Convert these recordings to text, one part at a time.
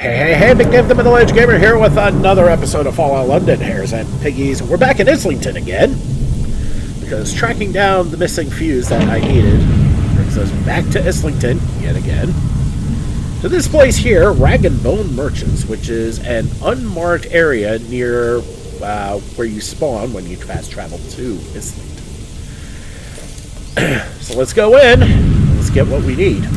Hey, Big Dave the Middle Age Gamer here with another episode of Fallout London, Hares and Piggies. We're back in Islington again, because tracking down the missing fuse that I needed brings us back to Islington, yet again, to this place here, Rag and Bone Merchants, which is an unmarked area near where you spawn when you fast travel to Islington. So let's go in, let's get what we need.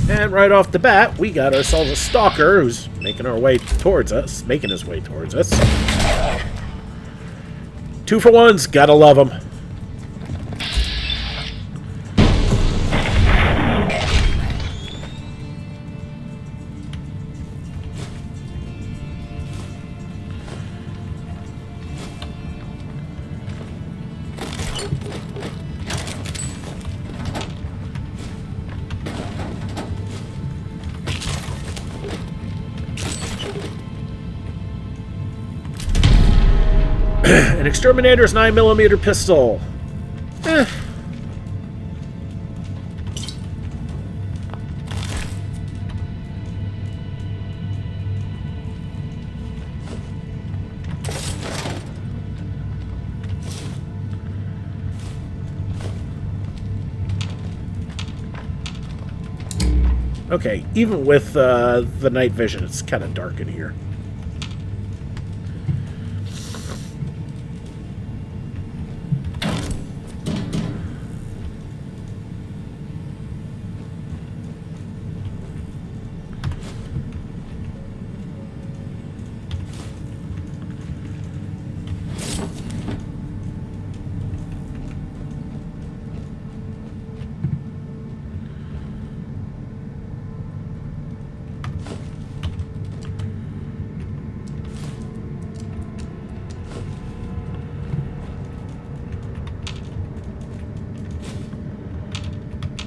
And right off the bat, we got ourselves a stalker who's making his way towards us. 2-for-1s, gotta love them. An exterminator's 9mm pistol. Okay, even with the night vision, it's kind of dark in here.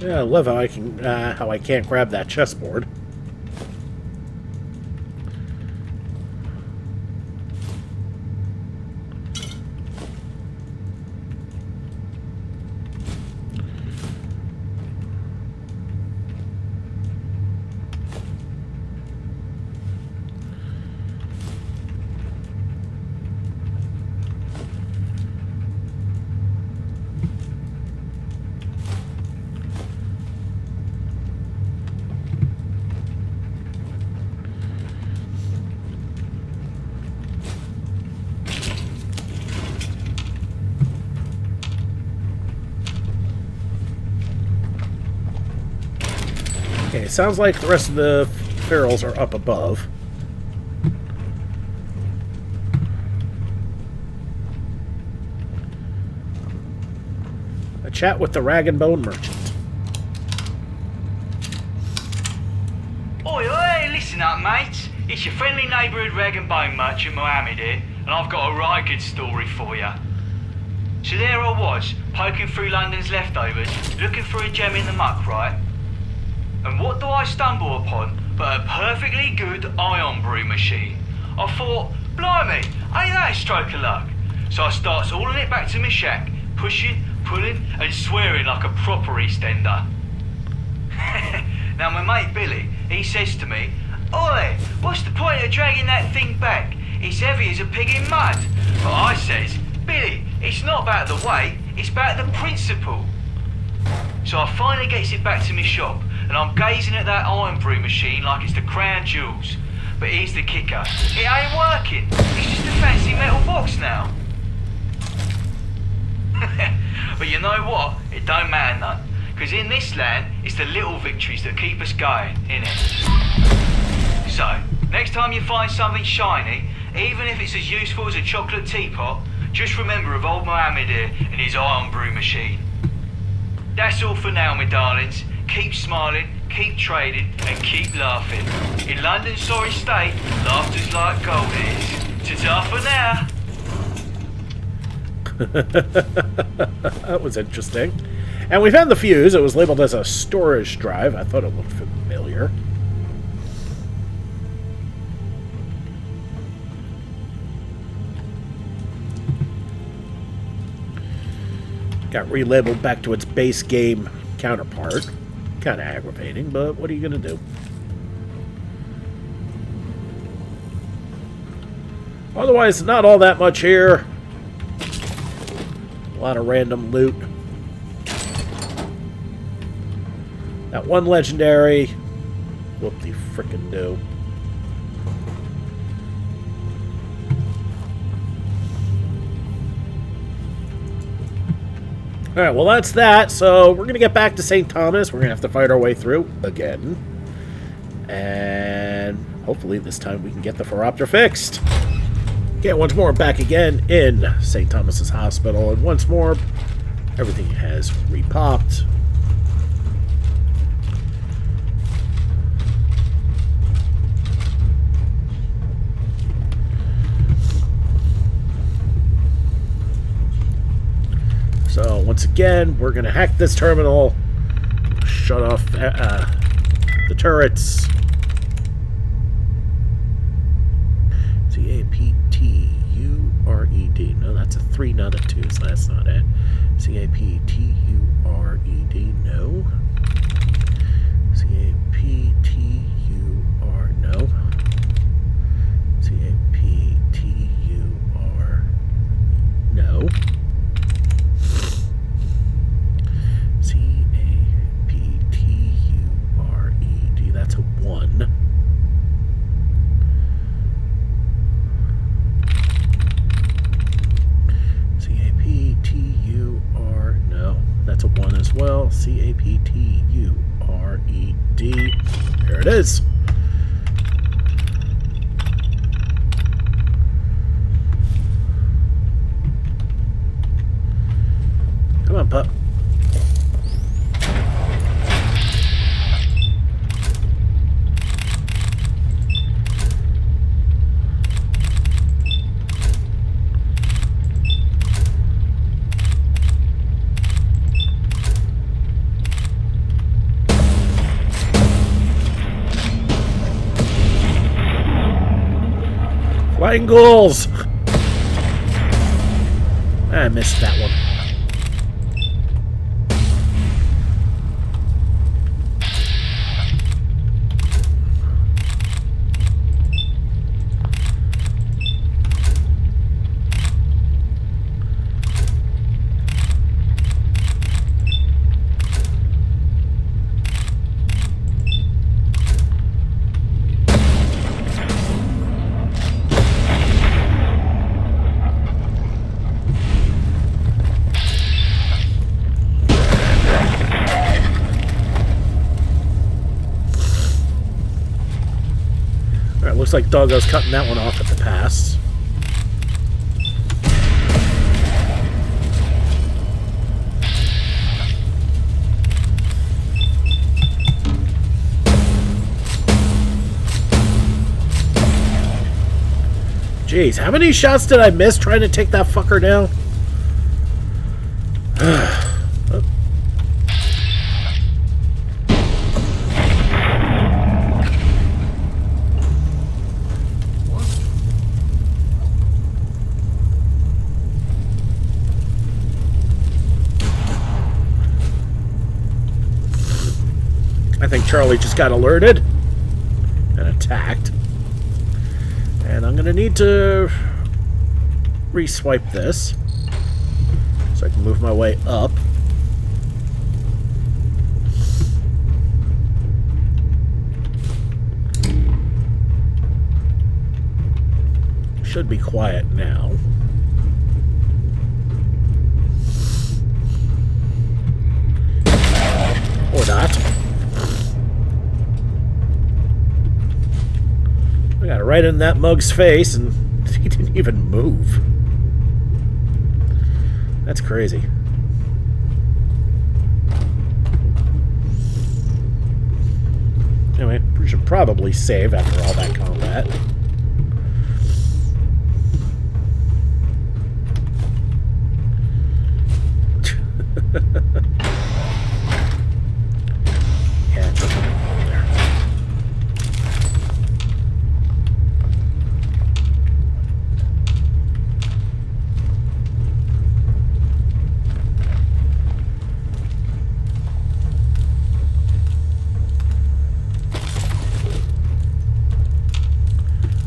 Yeah, I love how I can't grab that chessboard. Okay, sounds like the rest of the ferals are up above. A chat with the Rag and Bone Merchant. Oi, listen up, mates. It's your friendly neighbourhood Rag and Bone Merchant, Mohammed here, and I've got a right good story for you. So there I was, poking through London's leftovers, looking for a gem in the muck, right? And what do I stumble upon but a perfectly good ion brew machine? I thought, blimey, ain't that a stroke of luck? So I starts hauling it back to my shack, pushing, pulling and swearing like a proper EastEnder. Now my mate Billy, he says to me, "Oi, what's the point of dragging that thing back? It's heavy as a pig in mud." But I says, "Billy, it's not about the weight, it's about the principle." So I finally gets it back to my shop, and I'm gazing at that iron brew machine like it's the crown jewels. But here's the kicker. It ain't working. It's just a fancy metal box now. But you know what? It don't matter none. Because in this land, it's the little victories that keep us going, innit? So, next time you find something shiny, even if it's as useful as a chocolate teapot, just remember of old Mohammed here and his iron brew machine. That's all for now, my darlings. Keep smiling, keep trading, and keep laughing. In London's sorry state, laughter's like gold is. Ta-ta for now! That was interesting. And we found the fuse. It was labeled as a storage drive. I thought it looked familiar. Got relabeled back to its base game counterpart. Kind of aggravating, but what are you going to do? Otherwise, not all that much here. A lot of random loot. That one legendary. Whoop-de-frickin-do. Alright, well that's that. So we're going to get back to St. Thomas. We're going to have to fight our way through again. And hopefully this time we can get the Phoropter fixed. Get once more back again in St. Thomas's Hospital. And once more, everything has repopped. So once again, we're going to hack this terminal, shut off the turrets. C-A-P-T-U-R-E-D. No, that's a 3, not a 2, so that's not it. C-A-P-T-U-R-E-D. No. C-A-P-T-U-R. No. C-A-P-T-U-R. No. C-A-P-T-U-R-E-D. That's a 1. C-A-P-T-U-R. No, that's a 1 as well. C-A-P-T-U-R-E-D. There it is. Come on, pup. Flying ghouls! I missed that one. Looks like Doggo's cutting that one off at the pass. Jeez, how many shots did I miss trying to take that fucker down? I think Charlie just got alerted and attacked. And I'm going to need to re-swipe this so I can move my way up. Should be quiet now. Or not. I got it right in that mug's face, and he didn't even move. That's crazy. Anyway, we should probably save after all that combat. Yeah, just there.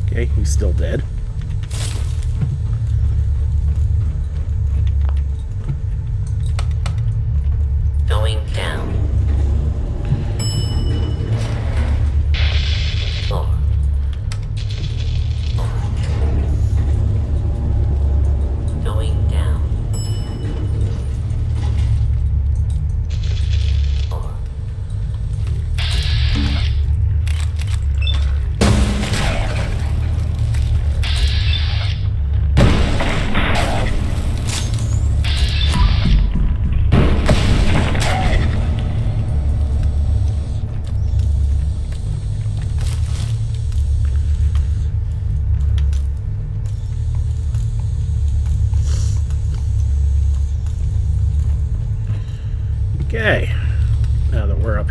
Okay, he's still dead.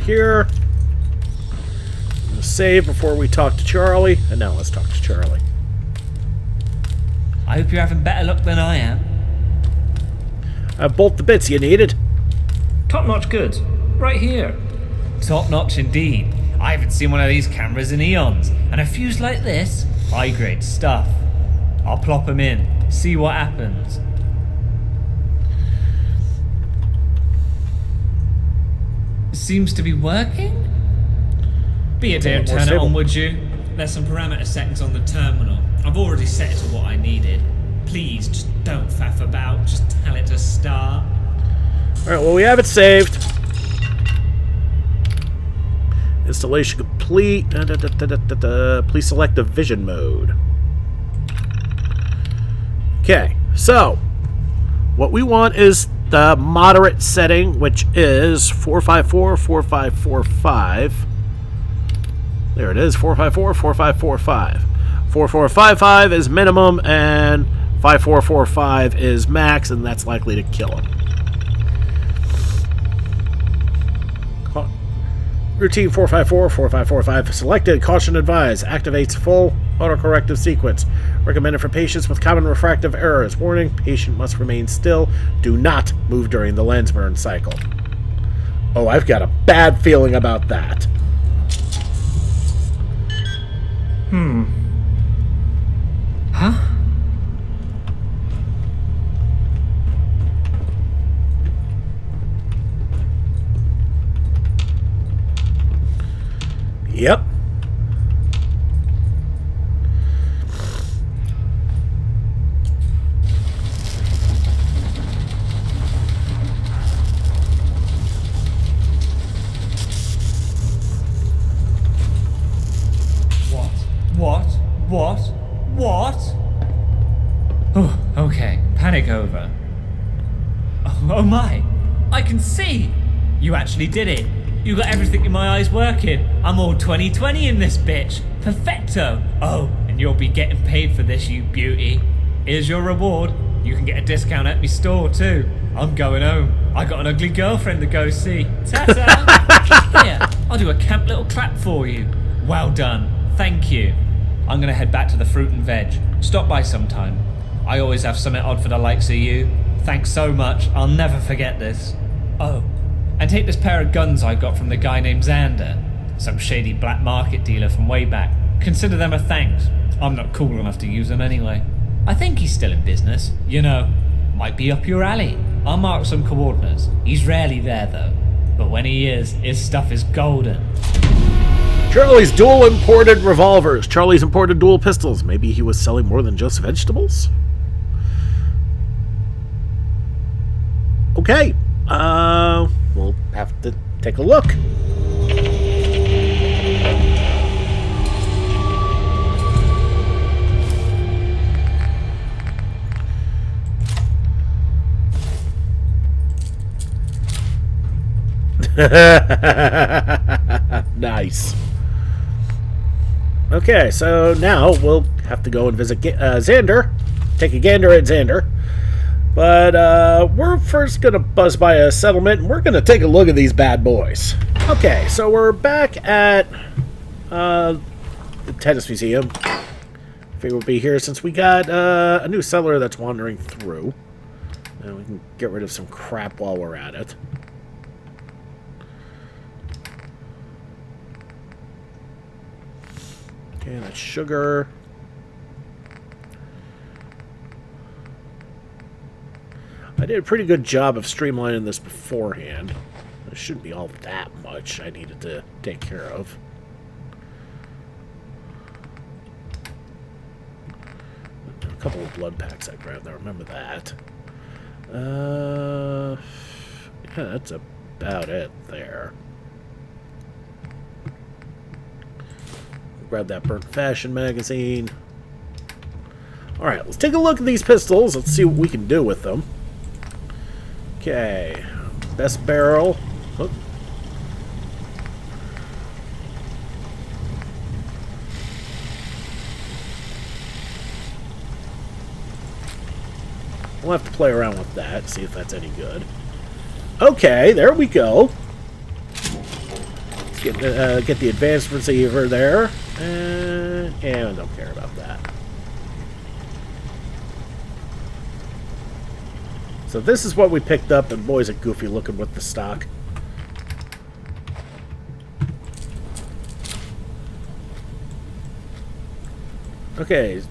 here. Save before we talk to Charlie. And now let's talk to Charlie. I hope you're having better luck than I am. I have both the bits you needed. Top-notch goods. Right here. Top-notch indeed. I haven't seen one of these cameras in eons. And a fuse like this? High-grade stuff. I'll plop them in. See what happens. Seems to be working? Be a dear, turn it stable. on, would you? There's some parameter settings on the terminal. I've already set it to what I needed. Please, just don't faff about. Just tell it to start. Alright, well, we have it saved. Installation complete. Please select the vision mode. Okay, so what we want is the moderate setting, which is 454, 4545. There it is, 454, 4545. 4455 is minimum, and 5445 is max, and that's likely to kill him. Routine 454, 4545 selected. Caution advised. Activates full autocorrective sequence. Recommended for patients with common refractive errors. Warning, patient must remain still. Do not move during the lens burn cycle. Oh, I've got a bad feeling about that. Huh? Yep. What? Oh, okay. Panic over. Oh my! I can see! You actually did it! You got everything in my eyes working. I'm all 20/20 in this bitch. Perfecto! Oh, and you'll be getting paid for this, you beauty. Here's your reward. You can get a discount at my store too. I'm going home. I got an ugly girlfriend to go see. Ta-ta! Here, I'll do a camp little clap for you. Well done. Thank you. I'm gonna head back to the fruit and veg. Stop by sometime. I always have something odd for the likes of you. Thanks so much. I'll never forget this. Oh, and take this pair of guns I got from the guy named Xander. Some shady black market dealer from way back. Consider them a thanks. I'm not cool enough to use them anyway. I think he's still in business. You know, might be up your alley. I'll mark some coordinates. He's rarely there though. But when he is, his stuff is golden. Charlie's dual imported revolvers. Charlie's imported dual pistols. Maybe he was selling more than just vegetables? Okay. We'll have to take a look. Nice. Okay, so now we'll have to go and visit Xander. Take a gander at Xander. But we're first going to buzz by a settlement, and we're going to take a look at these bad boys. Okay, so we're back at the Tennis Museum. I figure we'll be here since we got a new settler that's wandering through. And we can get rid of some crap while we're at it. Okay, that's sugar. I did a pretty good job of streamlining this beforehand. It shouldn't be all that much I needed to take care of. A couple of blood packs I grabbed, I remember that. Yeah, that's about it there. Grab that burnt fashion magazine. Alright, let's take a look at these pistols. Let's see what we can do with them. Okay. Best barrel. Oh. We'll have to play around with that, see if that's any good. Okay, there we go. Get the advanced receiver there. And I don't care about that. So this is what we picked up, and boy, is it goofy looking with the stock. Okay.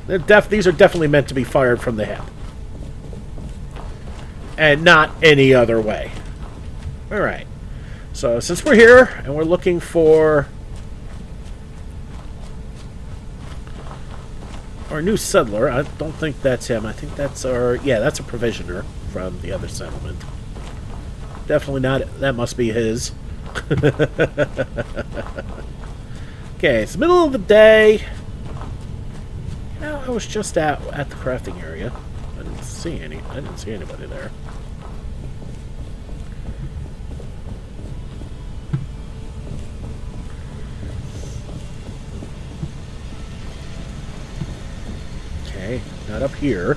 These are definitely meant to be fired from the hip. And not any other way. Alright. So since we're here, and we're looking for our new settler, I don't think that's him. I think that's our... Yeah, that's a provisioner from the other settlement. Definitely not... That must be his. Okay, it's the middle of the day. I was just at the crafting area. I didn't see anybody there. Okay, not up here.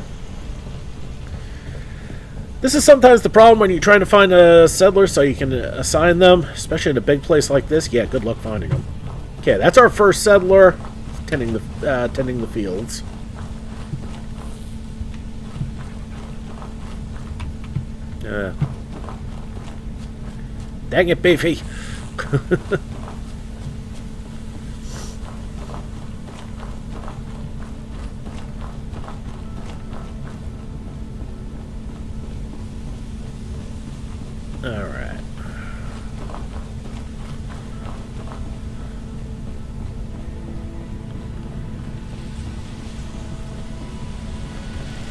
This is sometimes the problem when you're trying to find a settler so you can assign them, especially in a big place like this. Yeah, good luck finding them. Okay, that's our first settler, tending the fields. Dang it, Beefy. Alright.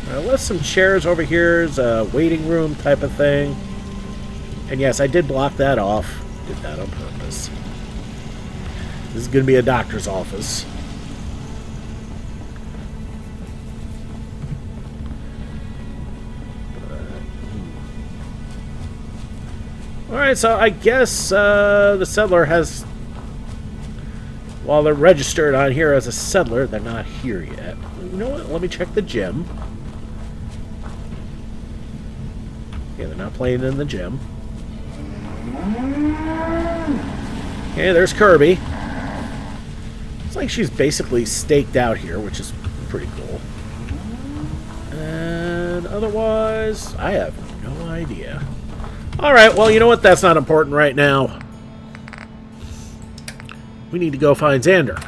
I left some chairs over here as a waiting room type of thing. And yes, I did block that off. Did that on purpose. This is going to be a doctor's office. Alright, so I guess the settler has... While they're registered on here as a settler, they're not here yet. You know what? Let me check the gym. Yeah, they're not playing in the gym. Okay, there's Kirby. It's like she's basically staked out here, which is pretty cool. And otherwise, I have no idea. Alright, well, you know what? That's not important right now. We need to go find Xander.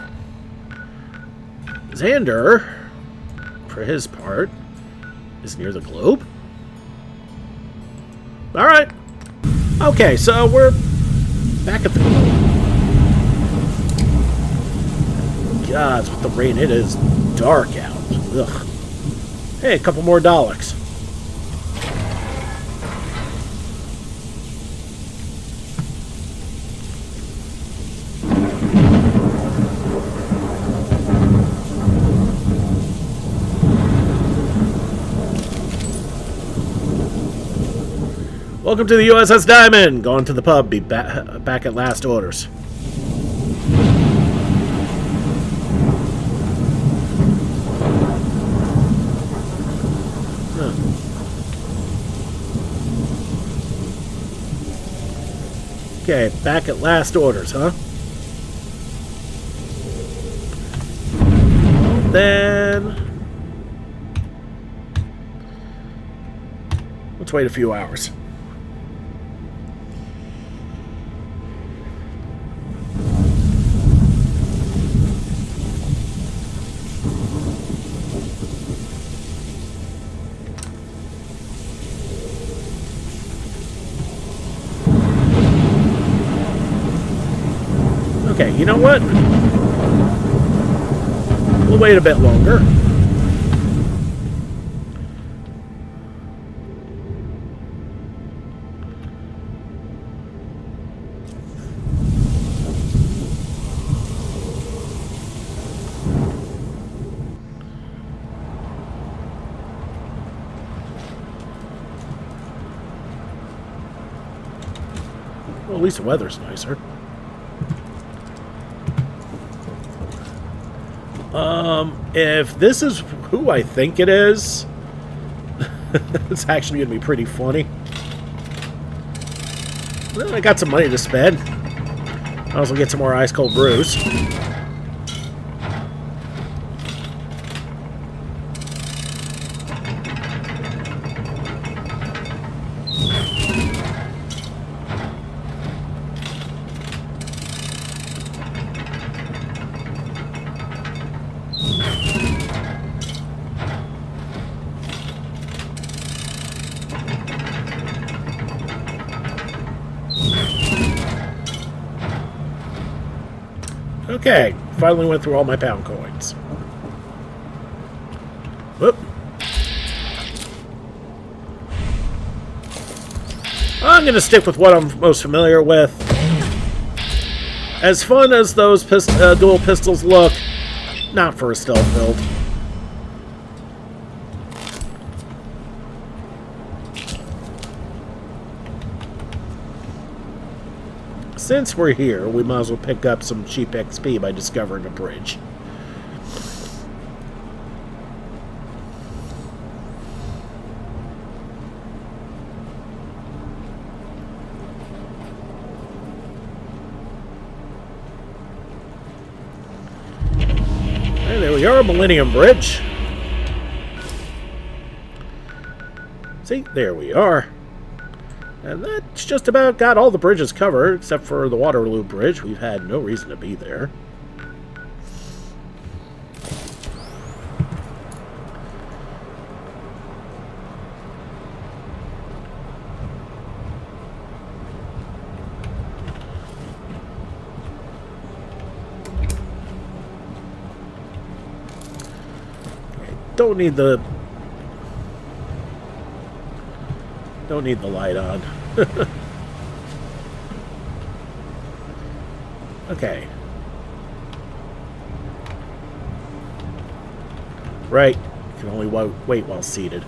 Xander, for his part, is near the globe. Alright. Okay, so we're back at the globe. God, with the rain, it is dark out. Ugh. Hey, a couple more Daleks. Welcome to the USS Diamond. Going to the pub. Be back at last orders. Huh. Okay, back at last orders, huh? Then let's wait a few hours. Okay, you know what? We'll wait a bit longer. Well, at least the weather's nicer. If this is who I think it is, it's actually going to be pretty funny. Well, I got some money to spend. I also get some more ice cold brews. Okay, finally went through all my pound coins. Whoop. I'm going to stick with what I'm most familiar with. As fun as those dual pistols look, not for a stealth build. Since we're here, we might as well pick up some cheap XP by discovering a bridge. And there we are, Millennium Bridge. See, there we are. And that's just about got all the bridges covered, except for the Waterloo Bridge. We've had no reason to be there. Don't need the light on. Okay. Right. You can only wait while seated.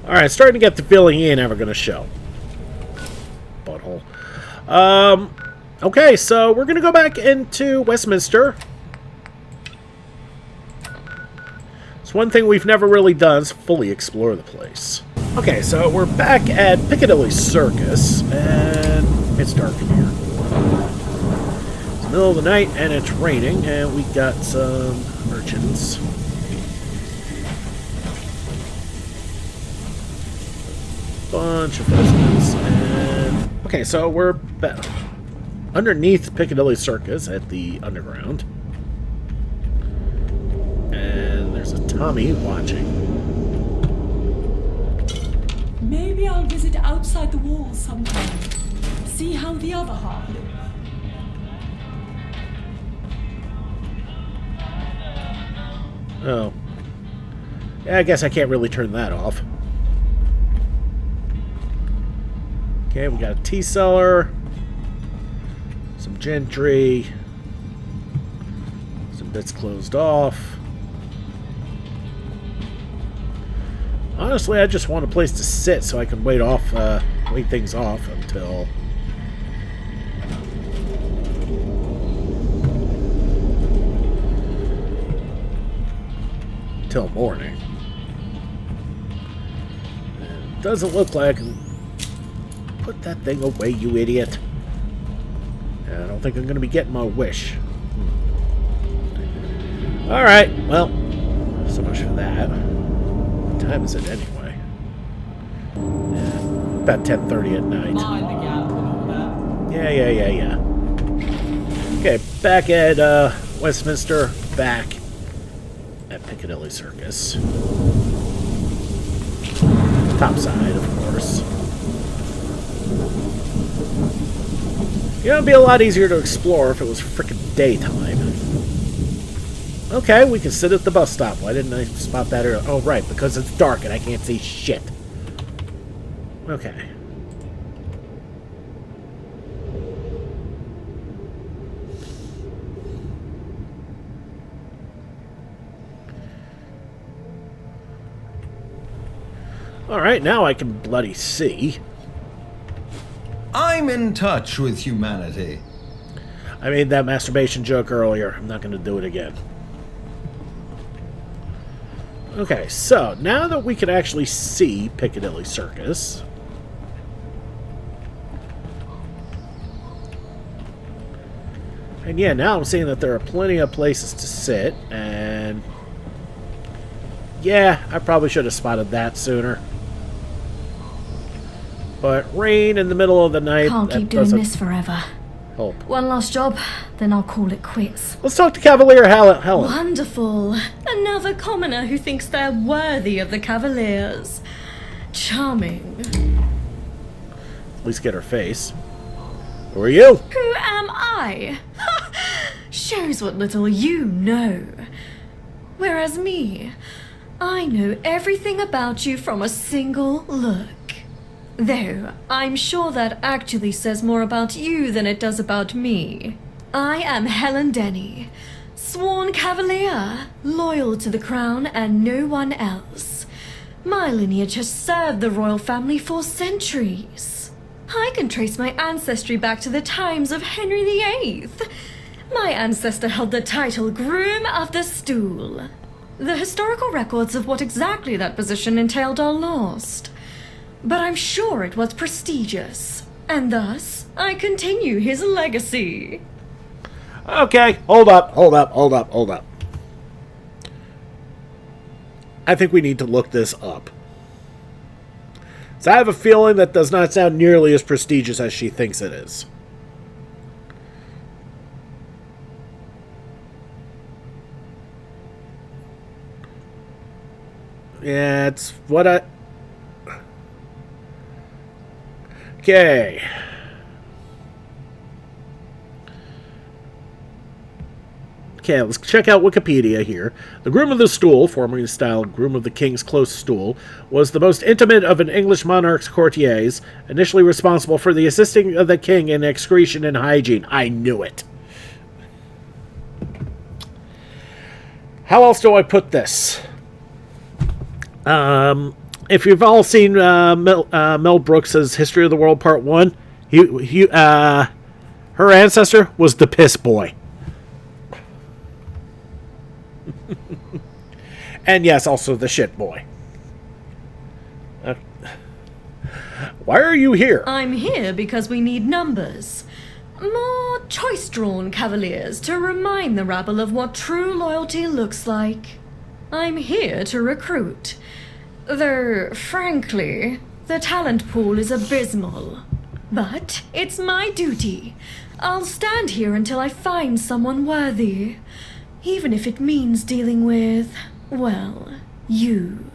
Alright, starting to get the feeling he ain't ever going to show. Butthole. Okay, so we're going to go back into Westminster. It's one thing we've never really done is fully explore the place. Okay, so we're back at Picadilly Circus, and it's dark in here. It's the middle of the night, and it's raining, and we got some urchins. Bunch of pheasants. And okay, so we're underneath Picadilly Circus at the underground, and there's a Tommy watching. Maybe I'll visit outside the walls sometime. See how the other half looks. Oh, yeah, I guess I can't really turn that off. Okay, we got a tea cellar, some gentry, some bits closed off. Honestly, I just want a place to sit so I can wait things off until morning. It doesn't look like I can put that thing away, you idiot. I don't think I'm going to be getting my wish. Alright, well, so much for that. What time is it anyway? Yeah, about 10:30 at night. Mind the gap and all that. Yeah. Okay, back at Westminster, back at Picadilly Circus. Top side, of course. You know, it'd be a lot easier to explore if it was frickin' daytime. Okay, we can sit at the bus stop. Why didn't I spot that earlier? Oh, right, because it's dark and I can't see shit. Okay. Alright, now I can bloody see. I'm in touch with humanity. I made that masturbation joke earlier. I'm not going to do it again. Okay, so now that we can actually see Picadilly Circus... And yeah, now I'm seeing that there are plenty of places to sit, and... Yeah, I probably should have spotted that sooner. But rain in the middle of the night... Can't keep doing this forever. Help. One last job, then I'll call it quits. Let's talk to Cavalier Helen. Wonderful. Another commoner who thinks they're worthy of the Cavaliers. Charming. At least get her face. Who are you? Who am I? Shows what little you know. Whereas me, I know everything about you from a single look. Though, I'm sure that actually says more about you than it does about me. I am Helen Denny, sworn Cavalier, loyal to the crown and no one else. My lineage has served the royal family for centuries. I can trace my ancestry back to the times of Henry VIII. My ancestor held the title Groom of the Stool. The historical records of what exactly that position entailed are lost. But I'm sure it was prestigious, and thus I continue his legacy. Okay, hold up. I think we need to look this up. So I have a feeling that does not sound nearly as prestigious as she thinks it is. Yeah, it's what I... Okay. Okay, let's check out Wikipedia here. The Groom of the Stool, formerly styled Groom of the King's Close Stool, was the most intimate of an English monarch's courtiers, initially responsible for the assisting of the king in excretion and hygiene. I knew it. How else do I put this? If you've all seen Mel Brooks' History of the World Part 1, her ancestor was the piss boy. And yes, also the shit boy. Why are you here? I'm here because we need numbers. More choice-drawn cavaliers to remind the rabble of what true loyalty looks like. I'm here to recruit. Though, frankly, the talent pool is abysmal. But it's my duty. I'll stand here until I find someone worthy. Even if it means dealing with, well, you.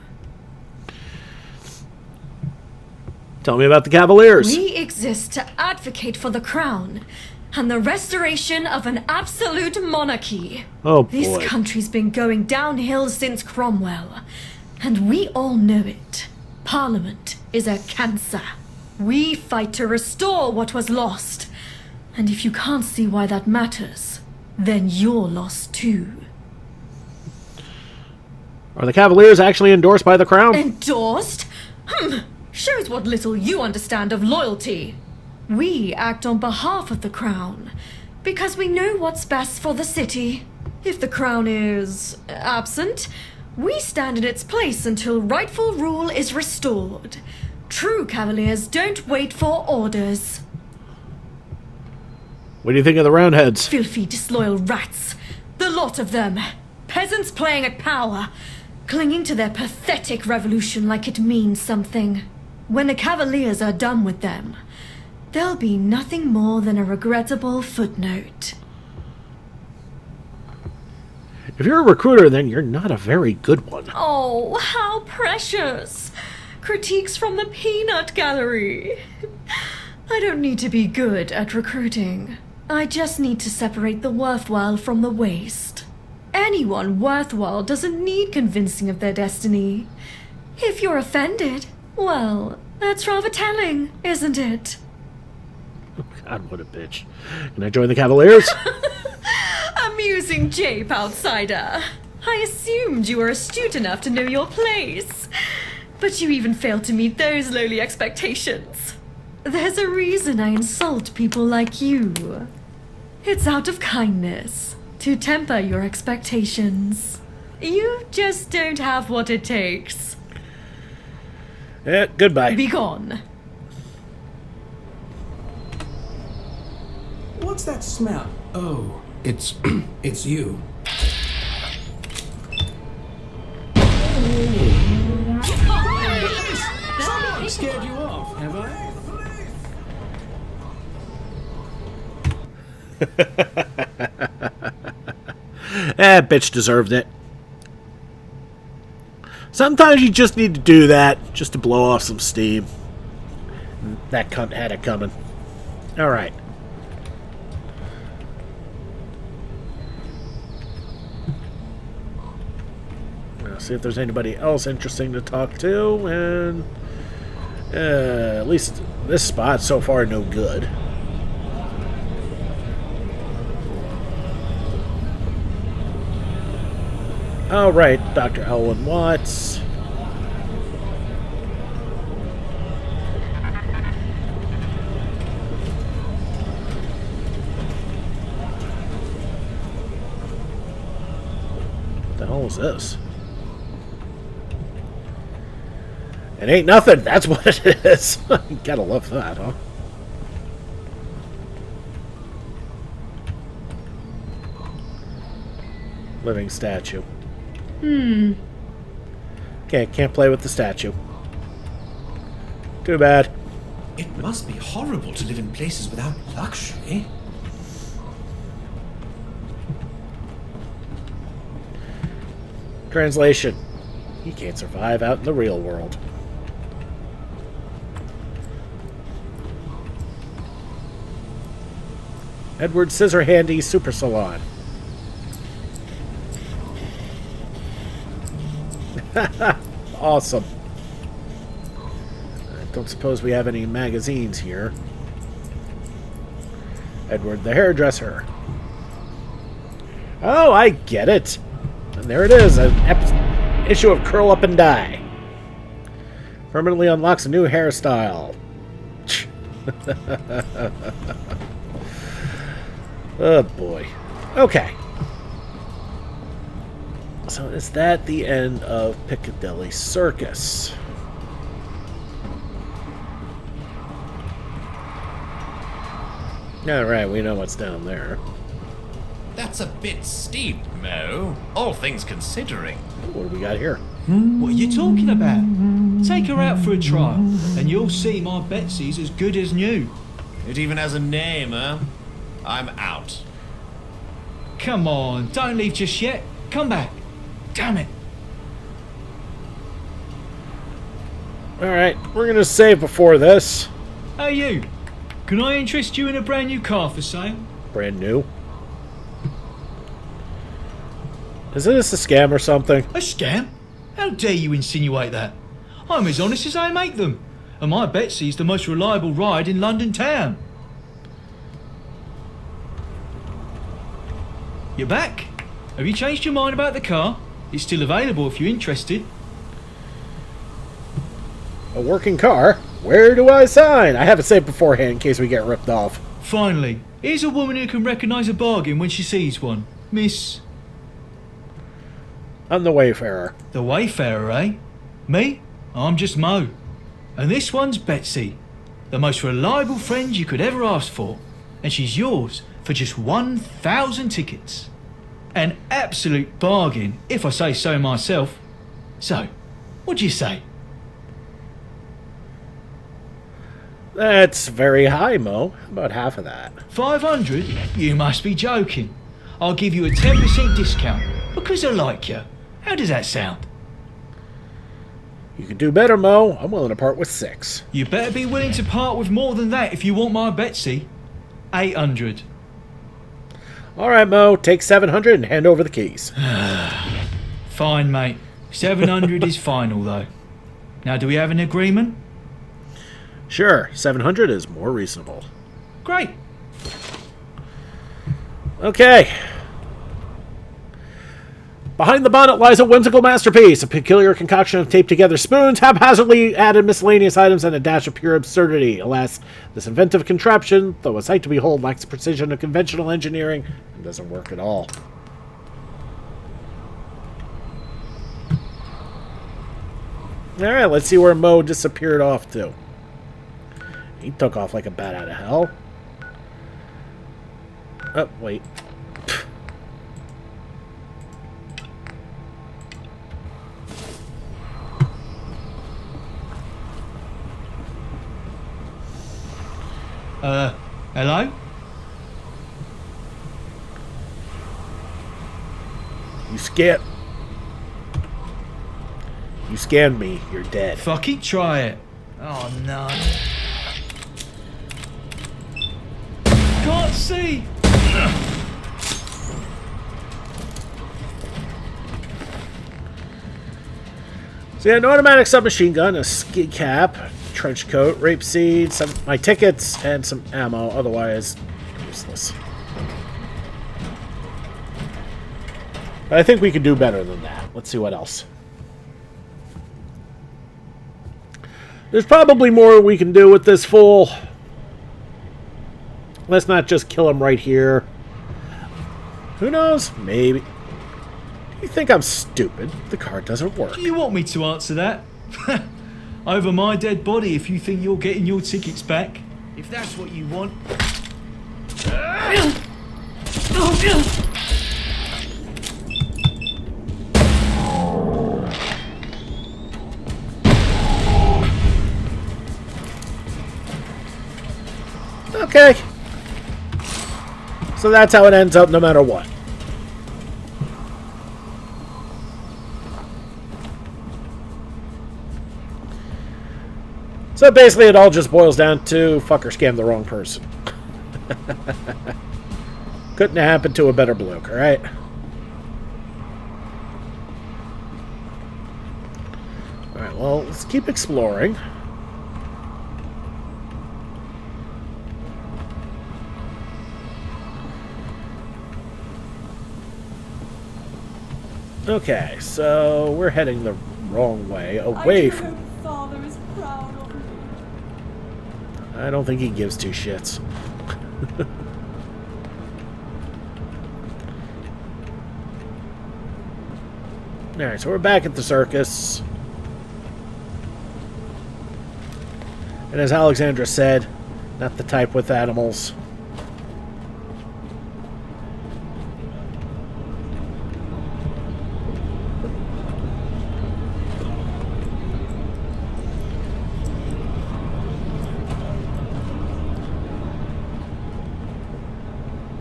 Tell me about the Cavaliers. We exist to advocate for the crown and the restoration of an absolute monarchy. Oh, boy. This country's been going downhill since Cromwell, and we all know it. Parliament is a cancer. We fight to restore what was lost. And if you can't see why that matters, then you're lost too. Are the Cavaliers actually endorsed by the crown? Endorsed? Shows what little you understand of loyalty. We act on behalf of the crown, because we know what's best for the city. If the crown is absent, we stand in its place until rightful rule is restored. True Cavaliers don't wait for orders. What do you think of the Roundheads? Filthy, disloyal rats. The lot of them. Peasants playing at power, clinging to their pathetic revolution like it means something. When the Cavaliers are done with them, there'll be nothing more than a regrettable footnote. If you're a recruiter, then you're not a very good one. Oh, how precious. Critiques from the peanut gallery. I don't need to be good at recruiting. I just need to separate the worthwhile from the waste. Anyone worthwhile doesn't need convincing of their destiny. If you're offended, well, that's rather telling, isn't it? Oh, God, what a bitch. Can I join the Cavaliers? Amusing jape, outsider. I assumed you were astute enough to know your place. But you even fail to meet those lowly expectations. There's a reason I insult people like you. It's out of kindness, to temper your expectations. You just don't have what it takes. Yeah, goodbye. Be gone. What's that smell? Oh, it's it's you. Someone scared you off, have I? Bitch deserved it. Sometimes you just need to do that, just to blow off some steam. That cunt had it coming. Alright. See if there's anybody else interesting to talk to, and at least this spot so far no good. All right, Dr. Elwyn Watts. What the hell is this? It ain't nothing. That's what it is. You gotta love that, huh? Living statue. Okay, can't play with the statue. Too bad. It must be horrible to live in places without luxury. Translation. He can't survive out in the real world. Edward Scissorhandy Super Salon. Awesome. I don't suppose we have any magazines here. Edward the Hairdresser. Oh, I get it. And there it is, an issue of Curl Up and Die. Permanently unlocks a new hairstyle. Oh boy. Okay. So is that the end of Picadilly Circus? Alright, we know what's down there. That's a bit steep, Mo. All things considering. What do we got here? What are you talking about? Take her out for a trial, and you'll see my Betsy's as good as new. It even has a name, huh? I'm out. Come on, don't leave just yet. Come back. Damn it. Alright, we're gonna save before this. Hey you, can I interest you in a brand new car for sale? Brand new. Isn't this a scam or something? A scam? How dare you insinuate that? I'm as honest as I make them. And my Betsy's the most reliable ride in London town. You're back? Have you changed your mind about the car? It's still available if you're interested. A working car? Where do I sign? I have it saved beforehand in case we get ripped off. Finally, here's a woman who can recognise a bargain when she sees one. Miss... I'm the Wayfarer. The Wayfarer, eh? Me? I'm just Mo. And this one's Betsy, the most reliable friend you could ever ask for. And she's yours for just 1,000 tickets. An absolute bargain, if I say so myself. So, what do you say? That's very high, Mo. About half of that. 500? You must be joking. I'll give you a 10% discount because I like you. How does that sound? You can do better, Mo. I'm willing to part with 6. You better be willing to part with more than that if you want my Betsy. 800. All right, Mo. Take 700 and hand over the keys. Fine, mate. 700 is final, though. Now, do we have an agreement? Sure. 700 is more reasonable. Great. Okay. Behind the bonnet lies a whimsical masterpiece, a peculiar concoction of taped-together spoons, haphazardly added miscellaneous items, and a dash of pure absurdity. Alas, this inventive contraption, though a sight to behold, lacks the precision of conventional engineering and doesn't work at all. Alright, let's see where Mo disappeared off to. He took off like a bat out of hell. Oh, wait. Hello? You scanned me. You're dead. Fuck it, try it. Oh, no. Can't see. So yeah, an automatic submachine gun, a ski cap, trench coat, rapeseed, my tickets, and some ammo. Otherwise, useless. But I think we can do better than that. Let's see what else. There's probably more we can do with this fool. Let's not just kill him right here. Who knows? Maybe. You think I'm stupid? The card doesn't work. Do you want me to answer that? Over my dead body if you think you're getting your tickets back. If that's what you want. Okay. So that's how it ends up no matter what. So basically it all just boils down to fucker scammed the wrong person. Couldn't have happened to a better bloke, alright? Alright, well, let's keep exploring. Okay, so we're heading the wrong way, away from... Father is proud of me. I don't think he gives two shits. Alright, so we're back at the circus. And as Alexandra said, not the type with animals.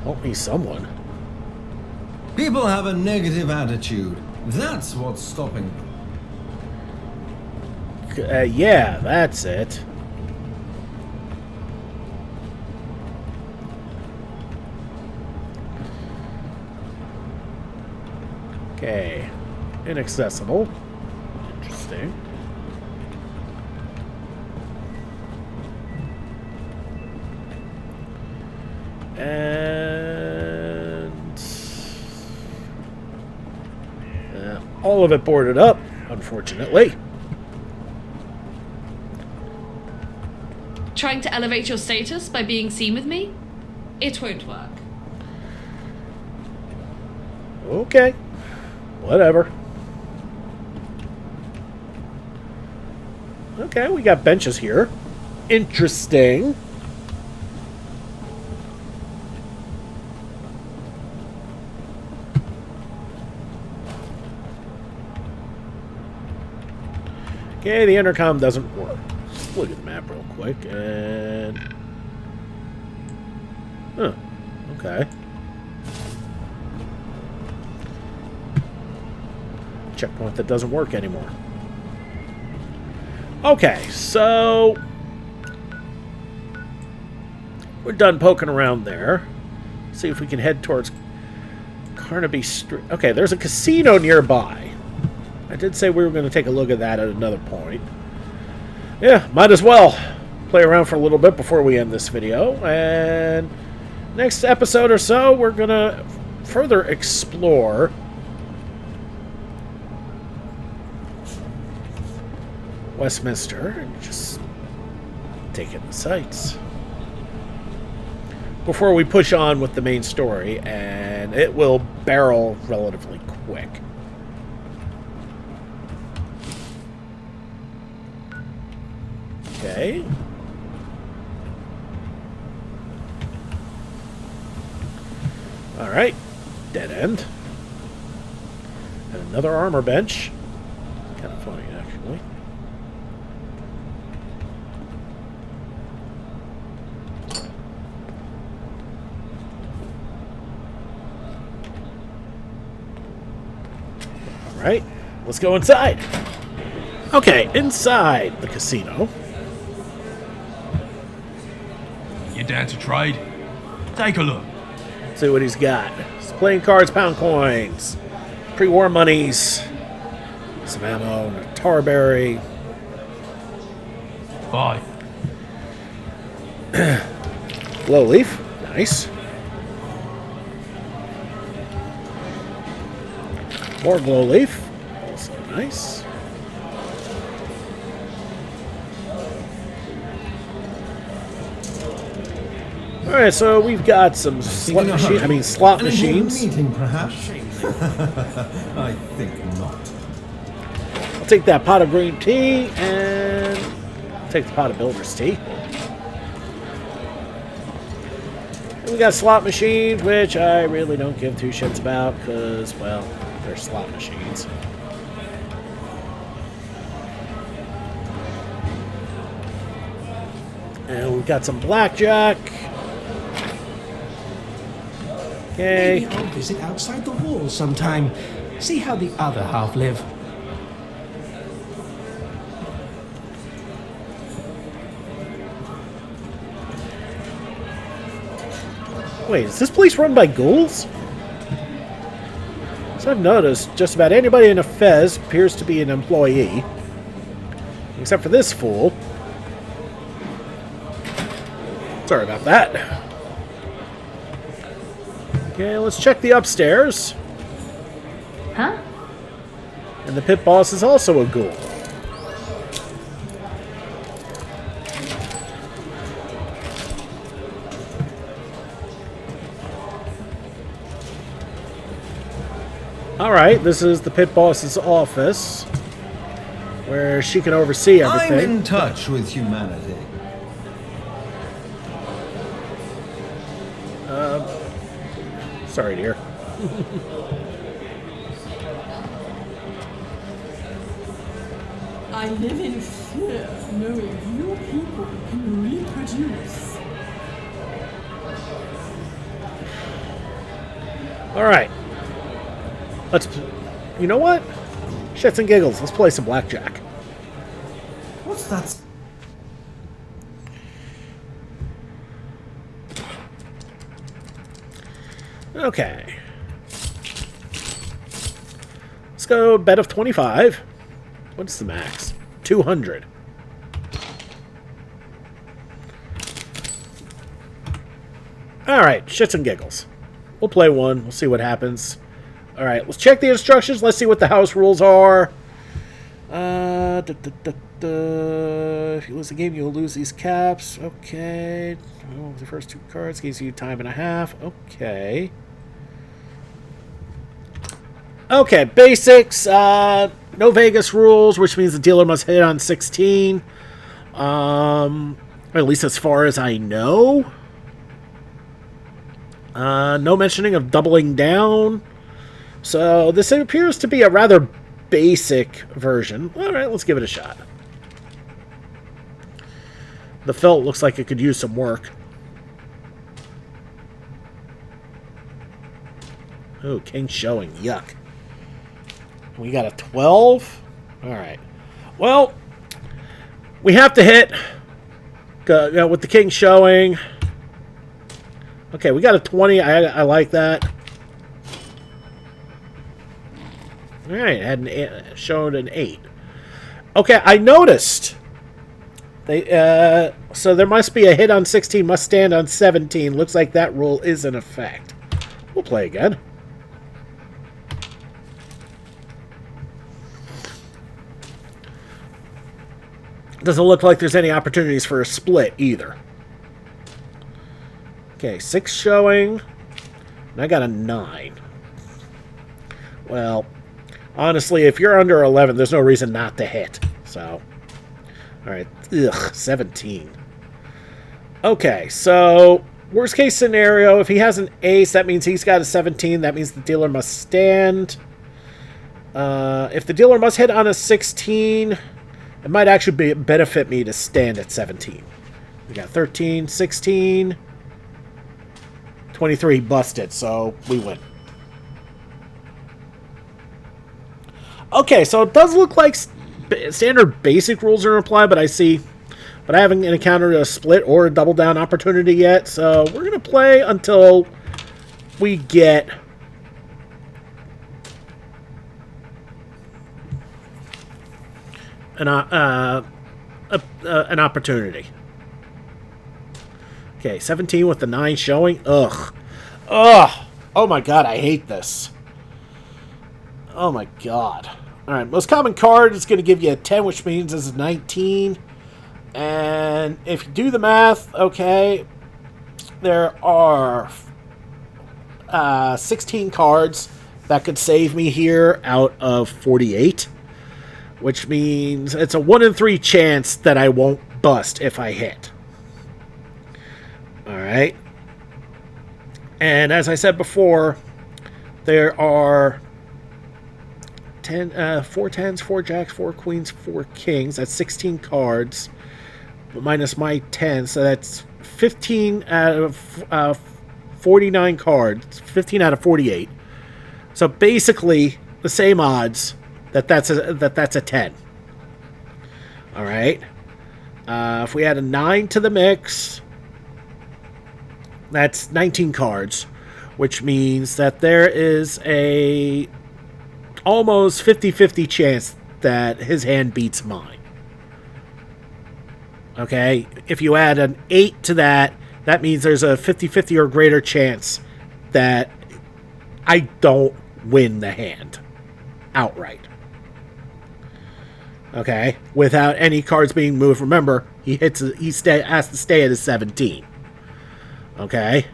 Help me, someone. People have a negative attitude. That's what's stopping them. Yeah, that's it. Okay. Inaccessible. Interesting. And all of it boarded up, unfortunately. Trying to elevate your status by being seen with me? It won't work. Okay. Whatever. Okay, we got benches here. Interesting. Okay, the intercom doesn't work. Let's look at the map real quick, and... Huh, okay. Checkpoint that doesn't work anymore. Okay, so... we're done poking around there. See if we can head towards Carnaby Street. Okay, there's a casino nearby. I did say we were going to take a look at that at another point. Yeah, might as well play around for a little bit before we end this video. And next episode or so, we're going to further explore Westminster and just take in the sights before we push on with the main story, and it will barrel relatively quick. Okay. Alright. Dead end. And another armor bench. Kind of funny, actually. Alright. Let's go inside. Okay, inside the casino. You down to trade? Take a look. See what he's got. He's playing cards, pound coins, pre-war monies, some ammo, and a tarberry. Buy. Glow leaf. Nice. More glow leaf. Also nice. Alright, so we've got some slot machines. Meeting, perhaps? I think not. I'll take that pot of green tea and take the pot of builder's tea. And we got slot machines, which I really don't give two shits about because, well, they're slot machines. And we've got some blackjack. Okay. Maybe I'll visit outside the walls sometime. See how the other half live. Wait, is this place run by ghouls? So I've noticed just about anybody in a fez appears to be an employee. Except for this fool. Sorry about that. Okay, let's check the upstairs. Huh? And the pit boss is also a ghoul. Alright, this is the pit boss's office, where she can oversee everything. I'm in touch with humanity. Sorry, dear. I live in fear, knowing you people can reproduce. Alright. You know what? Shits and giggles. Let's play some blackjack. What's that? Okay. Let's go bet of 25. What's the max? 200. Alright, shits and giggles. We'll play one. We'll see what happens. Alright, let's check the instructions. Let's see what the house rules are. If you lose the game, you'll lose these caps. Okay. Oh, the first two cards gives you time and a half. Okay. Okay, basics. No Vegas rules, which means the dealer must hit on 16. At least as far as I know. No mentioning of doubling down. So this appears to be a rather basic version. Alright, let's give it a shot. The felt looks like it could use some work. Oh, king showing. Yuck. We got a 12. Alright. Well, we have to hit with the king showing. Okay, we got a 20. I like that. Alright, had shown an 8. Okay, I noticed. So there must be a hit on 16, must stand on 17. Looks like that rule is in effect. We'll play again. Doesn't look like there's any opportunities for a split either. Okay, 6 showing. And I got a 9. Well, honestly, if you're under 11, there's no reason not to hit. So, alright. 17. Okay, so, worst case scenario, if he has an ace, that means he's got a 17. That means the dealer must stand. If the dealer must hit on a 16, it might actually benefit me to stand at 17. We got 13, 16, 23 busted, so we win. Okay, so it does look like standard basic rules are in play, but I haven't encountered a split or a double down opportunity yet, so we're going to play until we get an opportunity. Okay, 17 with the 9 showing. Ugh. Oh my god, I hate this. Oh my god. Alright, most common card is going to give you a 10, which means this is 19. And if you do the math, okay, there are 16 cards that could save me here out of 48. Which means it's a 1 in 3 chance that I won't bust if I hit. Alright. And as I said before, there are 4 tens, 4 jacks, 4 queens, 4 kings. That's 16 cards. Minus my 10. So that's 15 out of 49 cards. 15 out of 48. So basically the same odds that's a 10. Alright. If we add a 9 to the mix, that's 19 cards, which means that there is a almost 50-50 chance that his hand beats mine. Okay? If you add an 8 to that, that means there's a 50-50 or greater chance that I don't win the hand outright. Okay? Without any cards being moved. Remember, he has to stay at his 17. Okay?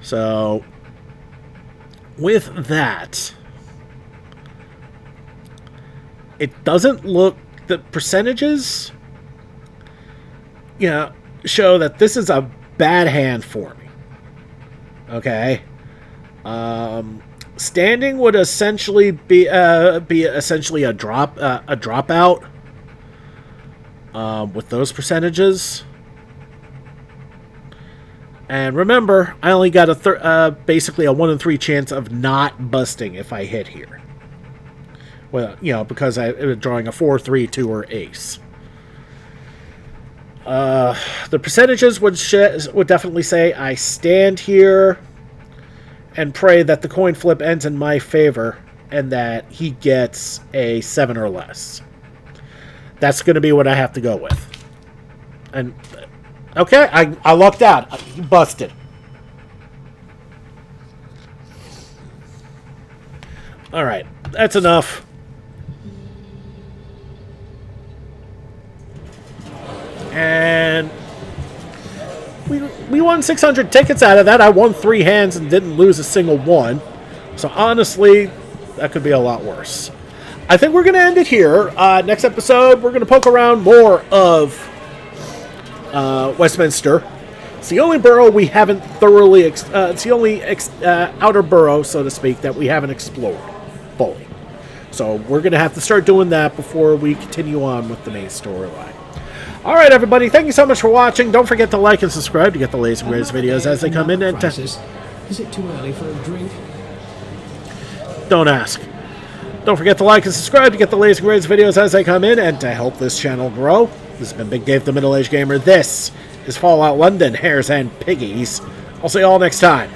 So, with that, it doesn't look... The percentages, show that this is a bad hand for me. Okay? Standing would essentially be essentially a dropout with those percentages. And remember, I only got basically a 1 in 3 chance of not busting if I hit here. Well, because I was drawing a 4, 3, 2, or ace. The percentages would definitely say I stand here and pray that the coin flip ends in my favor and that he gets a 7 or less. That's going to be what I have to go with. And okay, I lucked out. He busted. Alright, that's enough. And we won 600 tickets out of that. I won 3 hands and didn't lose a single one. So honestly, that could be a lot worse. I think we're going to end it here. Next episode, we're going to poke around more of Westminster. It's the only borough we haven't thoroughly... it's the only outer borough, so to speak, that we haven't explored fully. So we're going to have to start doing that before we continue on with the main storyline. Alright, everybody, thank you so much for watching. Don't forget to like and subscribe to get the latest and greatest videos as they come in. And Is it too early for a drink? Don't ask. Don't forget to like and subscribe to get the latest and greatest videos as they come in and to help this channel grow. This has been Big Dave, the Middle-Aged Gamer. This is Fallout London, Hares, and Piggies. I'll see you all next time.